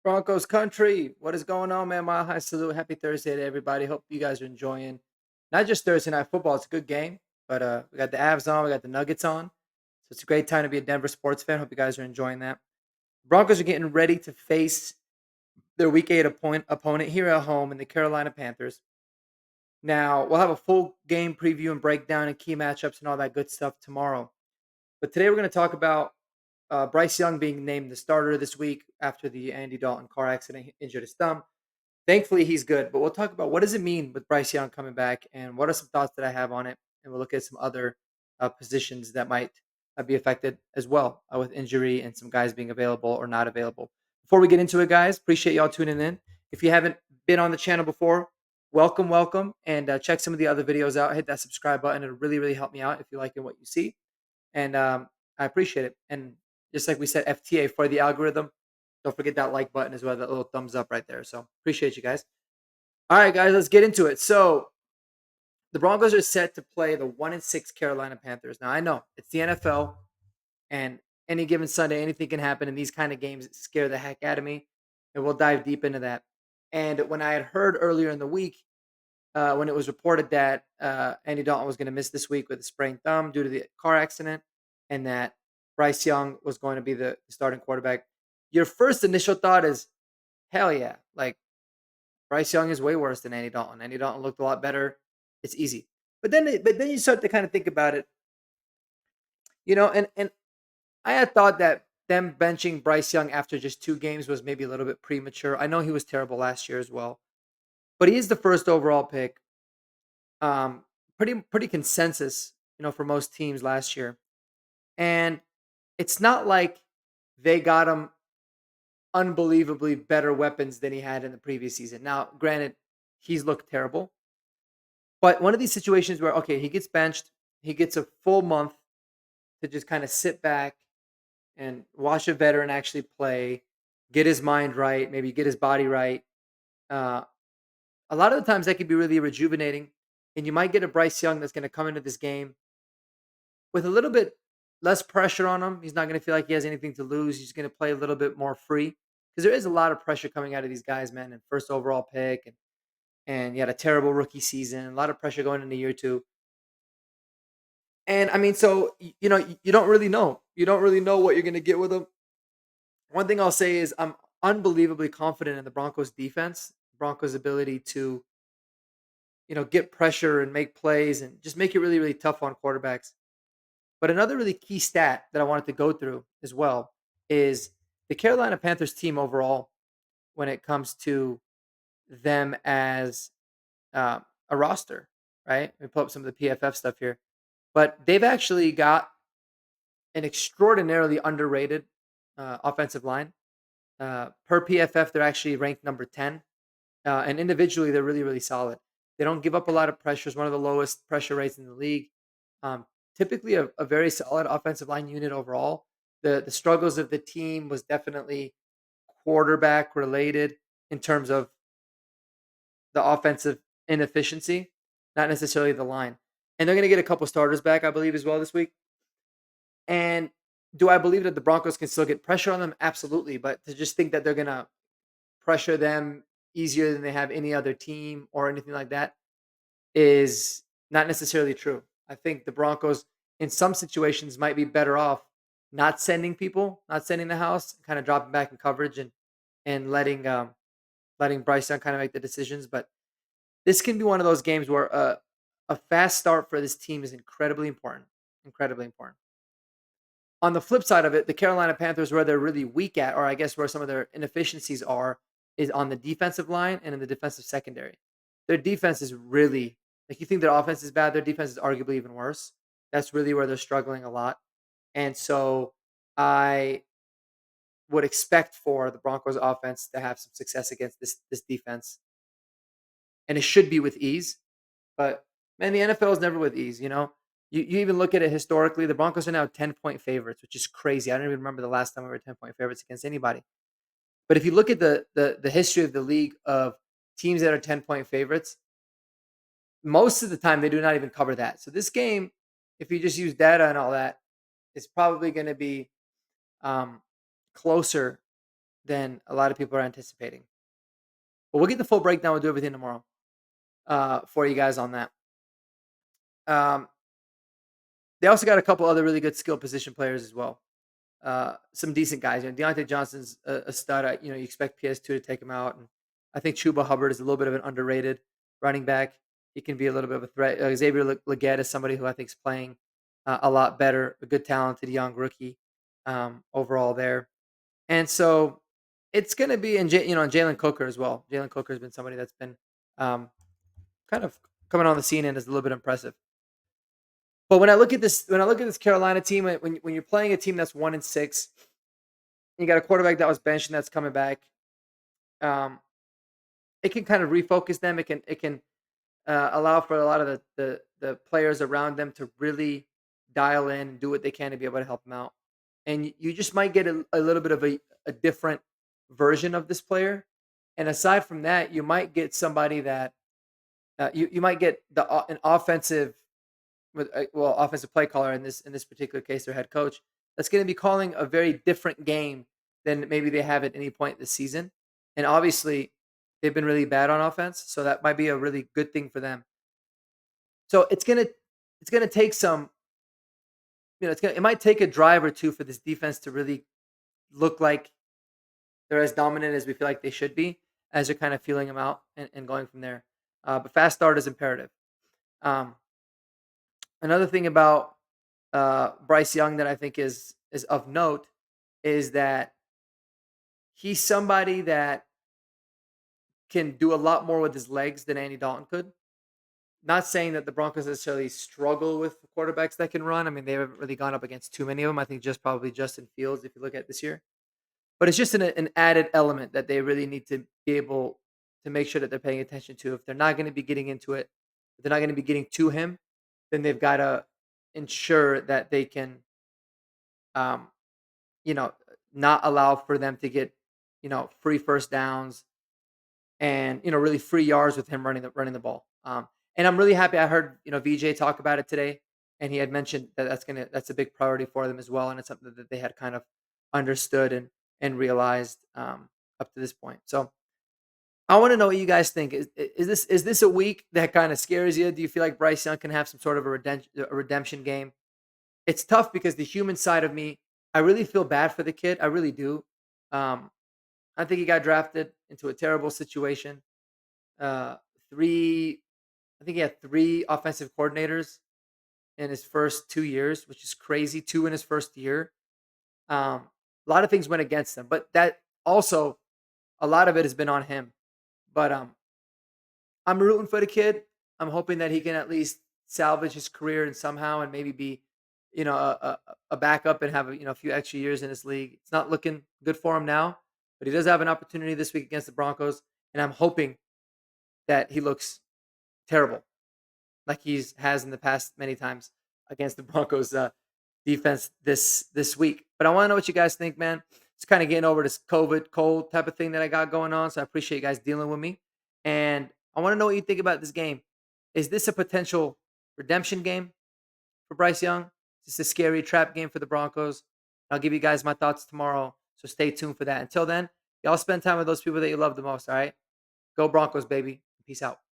Broncos Country, what is going on, man? Mile high salute. Happy Thursday to everybody. Hope you guys are enjoying not just Thursday night football. It's a good game, but we got the Avs on, we got the Nuggets on. So it's a great time to be a Denver sports fan. Hope you guys are enjoying that. Broncos are getting ready to face their Week 8 opponent here at home in the Carolina Panthers. Now, we'll have a full game preview and breakdown and key matchups and all that good stuff tomorrow. But today we're going to talk about Bryce Young being named the starter this week after the Andy Dalton car accident. He injured his thumb. Thankfully, he's good, but we'll talk about what does it mean with Bryce Young coming back, and what are some thoughts that I have on it, and we'll look at some other positions that might be affected as well with injury and some guys being available or not available. Before we get into it, guys, appreciate y'all tuning in. If you haven't been on the channel before, welcome, welcome, and check some of the other videos out. Hit that subscribe button; it'll really, really help me out if you like what you see, and I appreciate it. And just like we said, FTA for the algorithm. Don't forget that like button as well, that little thumbs up right there. So appreciate you guys. All right, guys, let's get into it. So the Broncos are set to play the 1-6 Carolina Panthers. Now I know it's the NFL, and any given Sunday, anything can happen, and these kind of games scare the heck out of me. And we'll dive deep into that. And when I had heard earlier in the week, when it was reported that Andy Dalton was going to miss this week with a sprained thumb due to the car accident, and that Bryce Young was going to be the starting quarterback, your first initial thought is, hell yeah. Like, Bryce Young is way worse than Andy Dalton. Andy Dalton looked a lot better. It's easy. But then you start to kind of think about it, and I had thought that them benching Bryce Young after just 2 games was maybe a little bit premature. I know he was terrible last year as well, but he is the first overall pick. Um, pretty consensus, for most teams last year. And it's not like they got him unbelievably better weapons than he had in the previous season. Now, granted, he's looked terrible, but one of these situations where, okay, he gets benched, he gets a full month to just kind of sit back and watch a veteran actually play, get his mind right, maybe get his body right. Uh, a lot of the times that could be really rejuvenating, and you might get a Bryce Young that's going to come into this game with a little bit less pressure on him. He's not going to feel like he has anything to lose. He's going to play a little bit more free because there is a lot of pressure coming out of these guys, man. And first overall pick, and you had a terrible rookie season, a lot of pressure going into year two. And I mean, so you don't really know. You don't really know what you're going to get with him. One thing I'll say is I'm unbelievably confident in the Broncos defense, Broncos ability to get pressure and make plays and just make it really, really tough on quarterbacks. But another really key stat that I wanted to go through as well is the Carolina Panthers team overall when it comes to them as uh, a roster, right? Let me pull up some of the PFF stuff here. But they've actually got an extraordinarily underrated offensive line. Per PFF, they're actually ranked number 10. And individually, they're really, really solid. They don't give up a lot of pressure. It's one of the lowest pressure rates in the league. Um, Typically, a very solid offensive line unit overall. The struggles of the team was definitely quarterback related in terms of the offensive inefficiency, not necessarily the line. And they're going to get a couple starters back, I believe, as well this week. And do I believe that the Broncos can still get pressure on them? Absolutely. But to just think that they're going to pressure them easier than they have any other team or anything like that is not necessarily true. I think the Broncos, in some situations, might be better off not sending people, not sending the house, kind of dropping back in coverage and letting Bryce Young kind of make the decisions. But this can be one of those games where a fast start for this team is incredibly important. Incredibly important. On the flip side of it, the Carolina Panthers, where they're really weak at, or I guess where some of their inefficiencies are, is on the defensive line and in the defensive secondary. Their defense is really, like, you think their offense is bad, their defense is arguably even worse. That's really where they're struggling a lot. And so I would expect for the Broncos offense to have some success against this defense. And it should be with ease. But man, the NFL is never with ease, You even look at it historically, the Broncos are now 10-point favorites, which is crazy. I don't even remember the last time we were 10-point favorites against anybody. But if you look at the history of the league of teams that are 10-point favorites, most of the time they do not even cover that. So this game, if you just use data and all that, is probably going to be closer than a lot of people are anticipating. But we'll get the full breakdown. We'll do everything tomorrow for you guys on that. Um, they also got a couple other really good skill position players as well. Some decent guys. Deontay Johnson's a stud. You expect PS2 to take him out, and I think Chuba Hubbard is a little bit of an underrated running back. He can be a little bit of a threat. Xavier Legette is somebody who I think is playing a lot better. A good, talented young rookie overall there, and so it's going to be and Jalen Coker as well. Jalen Coker has been somebody that's been um, kind of coming on the scene and is a little bit impressive. But when I look at this Carolina team, when you're playing a team that's 1-6, you got a quarterback that was benched and that's coming back. Um, it can kind of refocus them. It can allow for a lot of the players around them to really dial in and do what they can to be able to help them out. And you just might get a little bit of a different version of this player. And aside from that, you might get somebody that you might get an offensive offensive play caller in this particular case, their head coach, that's going to be calling a very different game than maybe they have at any point this season. And obviously, they've been really bad on offense, so that might be a really good thing for them. So it's gonna take some, it might take a drive or two for this defense to really look like they're as dominant as we feel like they should be, as they're kind of feeling them out and going from there. But fast start is imperative. Um, Another thing about Bryce Young that I think is of note is that he's somebody that can do a lot more with his legs than Andy Dalton could. Not saying that the Broncos necessarily struggle with quarterbacks that can run. I mean, they haven't really gone up against too many of them. I think just probably Justin Fields, if you look at this year. But it's just an added element that they really need to be able to make sure that they're paying attention to. If they're not going to be getting into it, if they're not going to be getting to him, then they've got to ensure that they can, um, you know, not allow for them to get, free first downs and really free yards with him running the ball. And I'm really happy. I heard VJ talk about it today, and he had mentioned that that's a big priority for them as well, and it's something that they had kind of understood and realized up to this point. So I want to know what you guys think. Is this a week that kind of scares you? Do you feel like Bryce Young can have some sort of a redemption game? It's tough because the human side of me, I really feel bad for the kid. I really do. Um, I think he got drafted into a terrible situation. Uh, three, I think he had three offensive coordinators in his first 2 years, which is crazy. Two in his first year. A lot of things went against him, but that also a lot of it has been on him. But I'm rooting for the kid. I'm hoping that he can at least salvage his career and somehow and maybe be, a backup and have a few extra years in this league. It's not looking good for him now, but he does have an opportunity this week against the Broncos, and I'm hoping that he looks terrible, like he's has in the past many times against the Broncos defense this week. But I want to know what you guys think, man. It's kind of getting over this COVID cold type of thing that I got going on, so I appreciate you guys dealing with me. And I want to know what you think about this game. Is this a potential redemption game for Bryce Young? Is this a scary trap game for the Broncos? I'll give you guys my thoughts tomorrow, so stay tuned for that. Until then, y'all spend time with those people that you love the most, all right? Go Broncos, baby. Peace out.